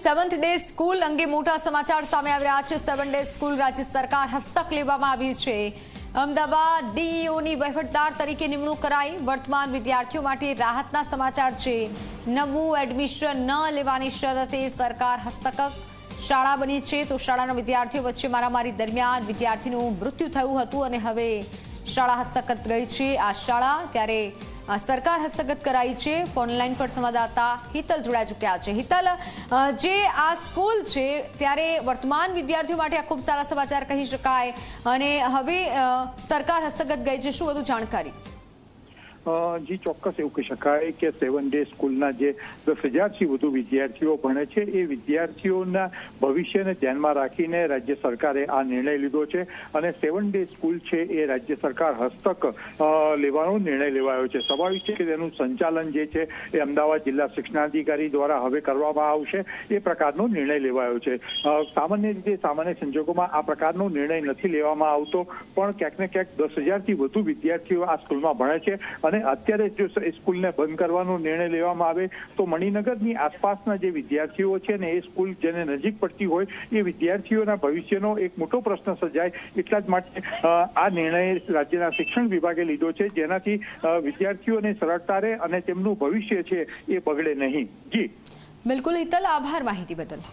Seventh day school અંગે મોટા સમાચાર સામે આવી રહ્યા છે। 7 ડે સ્કૂલ રાજ્ય સરકાર હસ્તક લેવામાં આવી છે। અમદાવાદ ડીઈઓની વહીવટદાર તરીકે નિમણૂક કરાઈ। વર્તમાન વિદ્યાર્થીઓ માટે રાહતના સમાચાર છે। નવું એડમિશન ન લેવાની શરતે સરકાર હસ્તક શાળા બની છે। તો શાળાના વિદ્યાર્થીઓ વચ્ચે મારામારી દરમિયાન વિદ્યાર્થીનું મૃત્યુ થયું હતું અને હવે શાળા હસ્તગત ગઈ છે। આ શાળા ત્યારે સરકાર હસ્તગત કરાઈ છે। ફોન લાઈન પર સંવાદદાતા હિતલ જોડાઈ ચૂક્યા છે। હિતલ, જે આ સ્કૂલ છે ત્યારે વર્તમાન વિદ્યાર્થીઓ માટે આ ખૂબ સારા સમાચાર કહી શકાય અને હવે સરકાર હસ્તગત ગઈ છે, શું વધુ જાણકારી? જી ચોક્કસ એવું કહી શકાય કે 7 ડે સ્કૂલના જે 10,000થી વધુ વિદ્યાર્થીઓ ભણે છે એ વિદ્યાર્થીઓના ભવિષ્યને ધ્યાનમાં રાખીને રાજ્ય સરકારે આ નિર્ણય લીધો છે અને 7 ડે સ્કૂલ છે એ રાજ્ય સરકાર હસ્તક લેવાનો નિર્ણય લેવાયો છે। સ્વાભાવિક છે કે તેનું સંચાલન જે છે એ અમદાવાદ જિલ્લા શિક્ષણાધિકારી દ્વારા હવે કરવામાં આવશે, એ પ્રકારનો નિર્ણય લેવાયો છે। સામાન્ય રીતે સામાન્ય સંજોગોમાં આ પ્રકારનો નિર્ણય નથી લેવામાં આવતો, પણ ક્યાંક ને ક્યાંક 10,000થી વધુ વિદ્યાર્થીઓ આ સ્કૂલમાં ભણે છે અને અત્યારે જો સ્કૂલને બંધ કરવાનો નિર્ણય લેવામાં આવે તો મણિનગરની આસપાસના જે વિદ્યાર્થીઓ છે ને એ સ્કૂલ જેને નજીક પડતી હોય એ વિદ્યાર્થીઓના ભવિષ્યનો એક મોટો પ્રશ્ન સર્જાય, એટલા જ માટે આ નિર્ણય રાજ્યના શિક્ષણ વિભાગે લીધો છે, જેનાથી વિદ્યાર્થીઓને સરળતા રહે અને તેમનું ભવિષ્ય છે એ બગડે નહીં। જી બિલકુલ હિતલ, આભાર માહિતી બદલ।